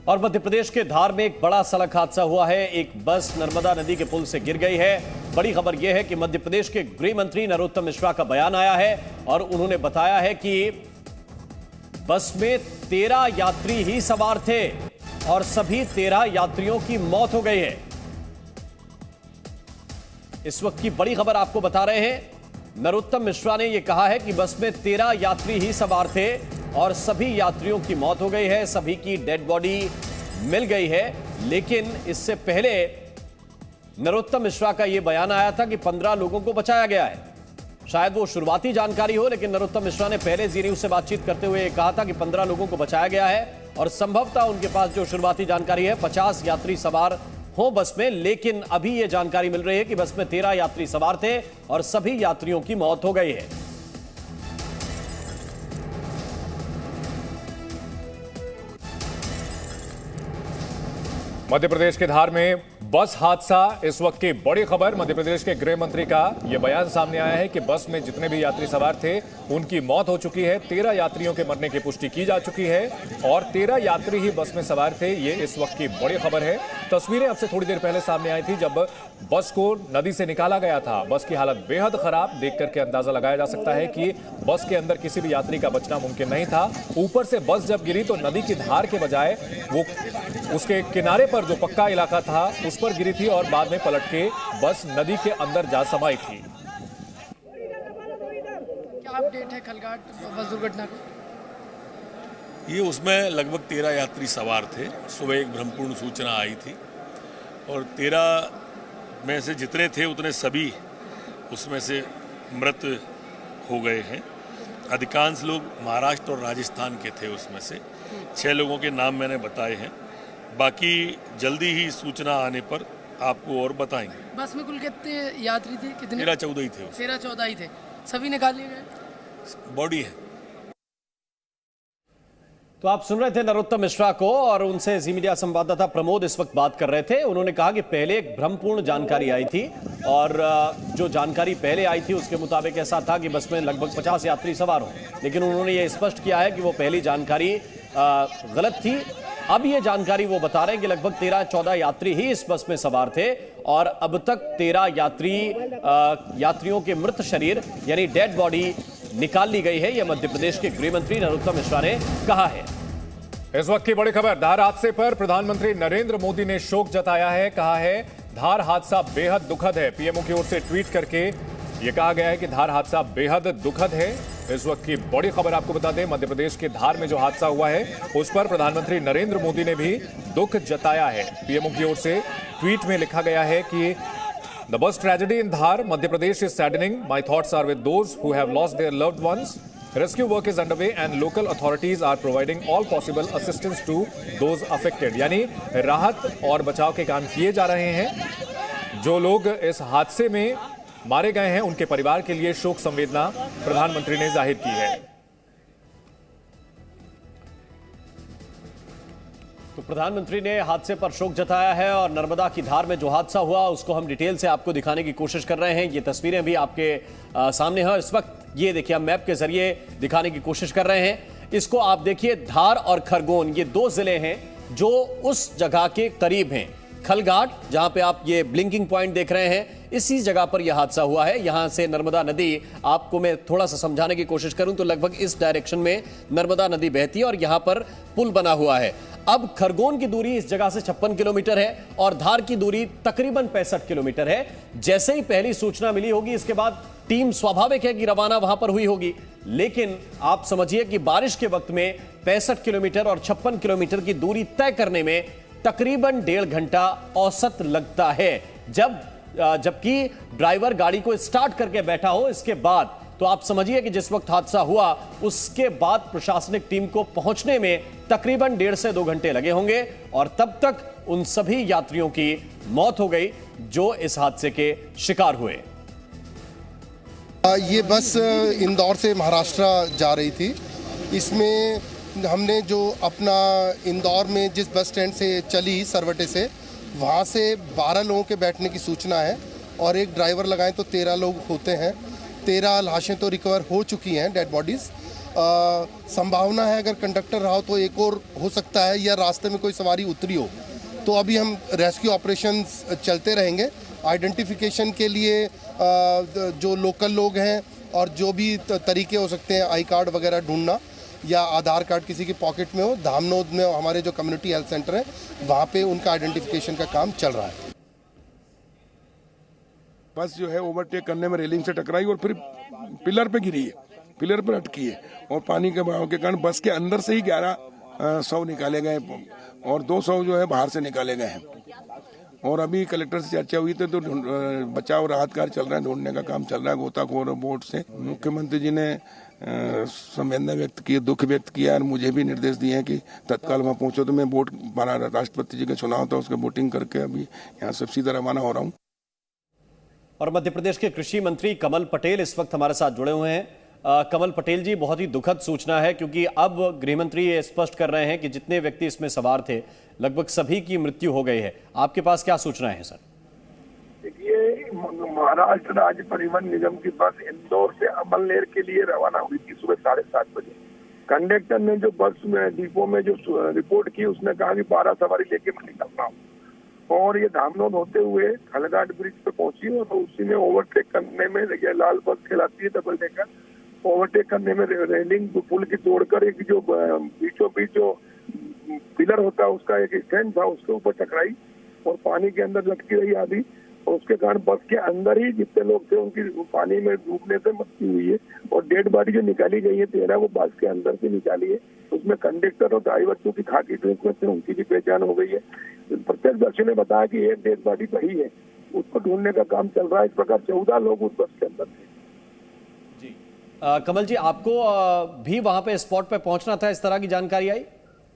और मध्य प्रदेश के धार में एक बड़ा सड़क हादसा हुआ है। एक बस नर्मदा नदी के पुल से गिर गई है। बड़ी खबर यह है कि मध्य प्रदेश के गृह मंत्री नरोत्तम मिश्रा का बयान आया है और उन्होंने बताया है कि बस में 13 यात्री ही सवार थे और सभी 13 यात्रियों की मौत हो गई है। इस वक्त की बड़ी खबर आपको बता रहे हैं। नरोत्तम मिश्रा ने यह कहा है कि बस में 13 यात्री ही सवार थे और सभी यात्रियों की मौत हो गई है, सभी की डेड बॉडी मिल गई है। लेकिन इससे पहले नरोत्तम मिश्रा का यह बयान आया था कि 15 लोगों को बचाया गया है। शायद वो शुरुआती जानकारी हो, लेकिन नरोत्तम मिश्रा ने पहले जी न्यूज से बातचीत करते हुए कहा था कि 15 लोगों को बचाया गया है और संभवतः उनके पास जो शुरुआती जानकारी है 50 यात्री सवार हो बस में। लेकिन अभी यह जानकारी मिल रही है कि बस में 13 यात्री सवार थे और सभी यात्रियों की मौत हो गई है। मध्य प्रदेश के धार में बस हादसा, इस वक्त की बड़ी खबर। मध्य प्रदेश के गृह मंत्री का यह बयान सामने आया है कि बस में जितने भी यात्री सवार थे उनकी मौत हो चुकी है। 13 यात्रियों के मरने की पुष्टि की जा चुकी है और 13 यात्री ही बस में सवार थे। ये इस वक्त की बड़ी खबर है। तस्वीरें अब से थोड़ी देर पहले सामने आई थी जब बस को नदी से निकाला गया था। बस की हालत बेहद खराब, देख करके अंदाजा लगाया जा सकता है कि बस के अंदर किसी भी यात्री का बचना मुमकिन नहीं था। ऊपर से बस जब गिरी तो नदी की धार के बजाय वो उसके किनारे पर जो पक्का इलाका था उस पर गिरी थी और बाद में पलट के बस नदी के अंदर जा समाई थी। क्या अपडेट है खलघाट बस दुर्घटना को? ये उसमें लगभग 13 यात्री सवार थे। सुबह एक भ्रमपूर्ण सूचना आई थी और 13 में से जितने थे उतने सभी उसमें से मृत हो गए हैं। अधिकांश लोग महाराष्ट्र और राजस्थान के थे। उसमें से 6 लोगों के नाम मैंने बताए हैं। बाकी जल्दी ही सूचना आने पर आपको और बताएंगे। बस में कुल कितने यात्री थे? कितने? 13-14 ही थे। 13-14 ही थे। सभी निकाल लिए गए? बॉडी है। तो आप सुन रहे थे नरोत्तम मिश्रा को और उनसे जी मीडिया संवाददाता प्रमोद इस वक्त बात कर रहे थे। उन्होंने कहा कि पहले एक भ्रमपूर्ण जानकारी आई थी और जो जानकारी पहले आई थी उसके मुताबिक ऐसा था कि बस में लगभग 50 यात्री सवार हों, लेकिन उन्होंने ये स्पष्ट किया है कि वो पहली जानकारी गलत थी। अब ये जानकारी वो बता रहे हैं कि लगभग 13-14 यात्री ही इस बस में सवार थे और अब तक 13 यात्रियों के मृत शरीर यानी डेड बॉडी निकाल ली गई है। यह मध्य प्रदेश के गृह मंत्री नरोत्तम मिश्रा ने कहा है। इस वक्त की बड़ी खबर, धार हादसे पर प्रधानमंत्री नरेंद्र मोदी ने शोक जताया है। कहा है धार हादसा बेहद दुखद है। पीएमओ की ओर से ट्वीट करके यह कहा गया है कि धार हादसा बेहद दुखद है। इस वक्त की बड़ी खबर आपको बता दें, मध्य प्रदेश के धार में जो हादसा हुआ है उस पर प्रधानमंत्री नरेंद्र मोदी ने भी दुख जताया है। पीएमओ की ओर से ट्वीट में लिखा गया है कि The bus tragedy in Dhar, Madhya Pradesh is saddening. My thoughts are with those who have lost their loved ones. Rescue work is underway and local authorities are providing all possible assistance to those affected. यानी राहत और बचाव के काम किए जा रहे हैं। जो लोग इस हादसे में मारे गए हैं उनके परिवार के लिए शोक संवेदना प्रधानमंत्री ने जाहिर की है। तो प्रधानमंत्री ने हादसे पर शोक जताया है और नर्मदा की धार में जो हादसा हुआ उसको हम डिटेल से आपको दिखाने की कोशिश कर रहे हैं। ये तस्वीरें भी आपके सामने हैं इस वक्त। ये देखिए, हम मैप के जरिए दिखाने की कोशिश कर रहे हैं। इसको आप देखिए, धार और खरगोन ये 2 जिले हैं जो उस जगह के करीब हैं। खलघाट, जहां पे आप ये ब्लिंकिंग पॉइंट देख रहे हैं, इसी जगह पर यह हादसा हुआ है। यहां से नर्मदा नदी, आपको मैं थोड़ा सा समझाने की कोशिश करूं तो लगभग इस डायरेक्शन में नर्मदा नदी बहती है और यहां पर पुल बना हुआ है। अब खरगोन की दूरी इस जगह से 56 किलोमीटर है और धार की दूरी तकरीबन 65 किलोमीटर है। जैसे ही पहली सूचना मिली होगी इसके बाद टीम स्वाभाविक है कि रवाना वहां पर हुई होगी, लेकिन आप समझिए कि बारिश के वक्त में 65 किलोमीटर और 56 किलोमीटर की दूरी तय करने में तकरीबन 1.5 घंटा औसत लगता है। जबकि ड्राइवर गाड़ी को स्टार्ट करके बैठा हो इसके बाद, तो आप समझिए कि जिस वक्त हादसा हुआ उसके बाद प्रशासनिक टीम को पहुंचने में तकरीबन 1.5 से 2 घंटे लगे होंगे और तब तक उन सभी यात्रियों की मौत हो गई जो इस हादसे के शिकार हुए। ये बस इंदौर से महाराष्ट्र जा रही थी। इसमें हमने जो अपना इंदौर में जिस बस स्टैंड से चली सरवटे से, वहाँ से 12 लोगों के बैठने की सूचना है और एक ड्राइवर लगाएं तो 13 लोग होते हैं। 13 लाशें तो रिकवर हो चुकी हैं, डेड बॉडीज़। संभावना है अगर कंडक्टर रहा हो तो एक और हो सकता है, या रास्ते में कोई सवारी उतरी हो। तो अभी हम रेस्क्यू ऑपरेशंस चलते रहेंगे। आइडेंटिफिकेशन के लिए जो लोकल लोग हैं और जो भी तरीके हो सकते हैं, आई कार्ड वगैरह ढूंढना या आधार कार्ड किसी की पॉकेट में हो, धामनोद में हमारे जो कम्युनिटी हेल्थ सेंटर है वहाँ पे उनका आइडेंटिफिकेशन का काम चल रहा है। बस जो है ओवरटेक करने में रेलिंग से टकराई और फिर पिलर पे गिरी है, पिलर पर अटकी है और पानी के बहाव के कारण बस के अंदर से ही 1100 निकाले गए और 200 जो है बाहर से निकाले गए हैं। और अभी कलेक्टर से चर्चा हुई थी तो बचाव राहत कार्य चल रहा है, ढूंढने का काम चल रहा है गोताखोर बोट से। मुख्यमंत्री जी ने संवेदना व्यक्त की, दुख व्यक्त किया और मुझे भी निर्देश दिए हैं कि तत्काल वहाँ पहुंचो। तो मैं बोट राष्ट्रपति जी का चुनाव था उसका बोटिंग करके अभी यहाँ से सीधा रवाना हो रहा हूँ। और मध्य प्रदेश के कृषि मंत्री कमल पटेल इस वक्त हमारे साथ जुड़े हुए हैं। कमल पटेल जी, बहुत ही दुखद सूचना है क्योंकि अब गृह मंत्री ये स्पष्ट कर रहे हैं कि जितने व्यक्ति इसमें सवार थे लगभग सभी की मृत्यु हो गई है। आपके पास क्या सूचनाएं हैं सर? देखिए, महाराष्ट्र राज्य परिवहन निगम की बस इंदौर से अमलनेर के लिए रवाना हुई थी सुबह 7:30 बजे। कंडक्टर ने जो बस में डिपो में जो रिपोर्ट की उसने कहा कि 12 सवारी लेके मैं निकल रहा हूँ, और ये धामनोद होते हुए खलघाट ब्रिज पे पहुंची और उसी में ओवरटेक करने में, देखिए लाल बस खिलाती है डबल डेकर, ओवरटेक करने में रेलिंग पुल की तोड़कर एक जो बीचों बीच जो पिलर होता है उसका एक स्टैंड था उसके ऊपर टकराई और पानी के अंदर लटकी रही आधी, और उसके कारण बस के अंदर ही जितने लोग थे उनकी पानी में डूबने से मृत्यु हुई है। और डेड बॉडी जो निकाली गई है 13 वो बस के अंदर से निकाली है। उसमें कंडक्टर और ड्राइवर जो की खाकी ड्रेस में थे उनकी भी पहचान हो गई है। प्रत्यक्षदर्शी ने बताया कि एक डेड बॉडी पड़ी है, उसको ढूंढने का काम चल रहा है। इस प्रकार 14 लोग उस बस के अंदर थे। जी कमल जी, आपको भी वहां पे स्पॉट पे पहुंचना था, इस तरह की जानकारी आई?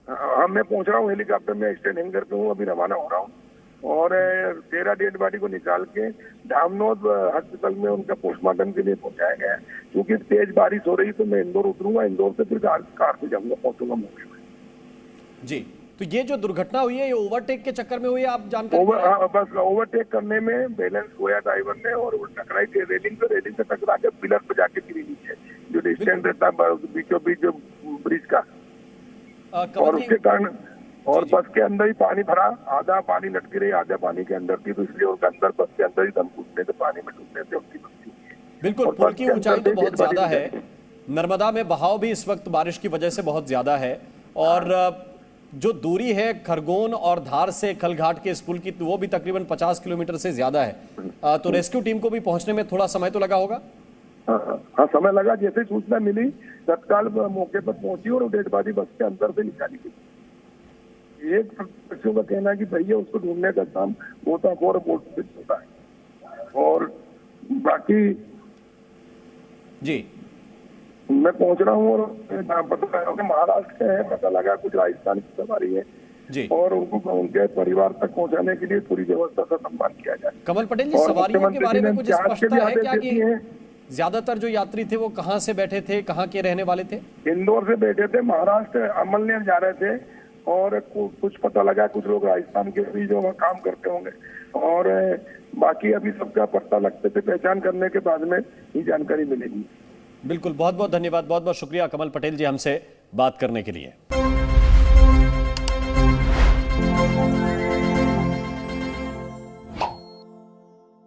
हाँ, मैं पहुंच रहा हूँ हेलीकॉप्टर में, स्टैंड हैंगर पे हूँ, अभी रवाना हो रहा हूँ और 13 डेड बॉडी को निकाल के धामनोद हॉस्पिटल में उनका पोस्टमार्टम के लिए पहुंचाया गया है। क्योंकि तेज बारिश हो रही तो मैं इंदौर उतरूंगा, इंदौर से फिर कार से जाऊंगा, पहुंचूंगा मौके पे। जी, तो ये जो दुर्घटना हुई है ये ओवरटेक के चक्कर में हुई है, आप जानकारी? बस ओवरटेक करने में बैलेंस खोया ड्राइवर ने और टकराई थी रेलिंग से टकरा के पिलर पे जाके गिरी नीचे, जो स्टैंड रहता है बीचों बीच जो ब्रिज का, और उसके कारण और बस के अंदर ही पानी भरा, आधा पानी लटकी रही, आधा पानी के अंदर थी, तो इसलिए उनके अंदर बस के अंदर ही दम घुटने से पानी में डूबने से उनकी मृत्यु हुई है। बिल्कुल, पुल की ऊंचाई तो बहुत ज्यादा है, नर्मदा में बहाव भी इस वक्त बारिश की वजह से बहुत ज्यादा है, और जो दूरी है खरगोन और धार से खलघाट के इस पुल की वो भी तकरीबन 50 किलोमीटर से ज्यादा है। तो रेस्क्यू टीम को भी पहुंचने में थोड़ा समय तो लगा होगा? हाँ, समय लगा। जैसे सूचना मिली तत्काल मौके पर पहुंची और डेड बॉडी बस के अंदर से निकाली गई। एक पक्षियों का कहना है कि भैया उसको ढूंढने का काम गोताखोर बोट से होता है, और बाकी जी मैं पहुंच रहा हूँ और पता लगा महाराष्ट्र के है, पता लगा कुछ राजस्थान की सवारी है जी, और उनको उनके परिवार तक पहुंचाने के लिए पूरी व्यवस्था का सम्मान किया जाए। कमल पटेल जी, सवारियों के बारे में कुछ स्पष्टता है क्या कि ज्यादातर जो यात्री थे वो कहाँ से बैठे थे, कहाँ के रहने वाले थे? इंदौर से बैठे थे, महाराष्ट्र अमलनेर जा रहे थे, और कुछ पता लगा कुछ लोग राजस्थान के भी जो वहाँ काम करते होंगे, और बाकी अभी सबका पता लगते थे, पहचान करने के बाद में ही जानकारी मिलेगी। बिल्कुल, बहुत बहुत धन्यवाद, बहुत बहुत शुक्रिया कमल पटेल जी हमसे बात करने के लिए।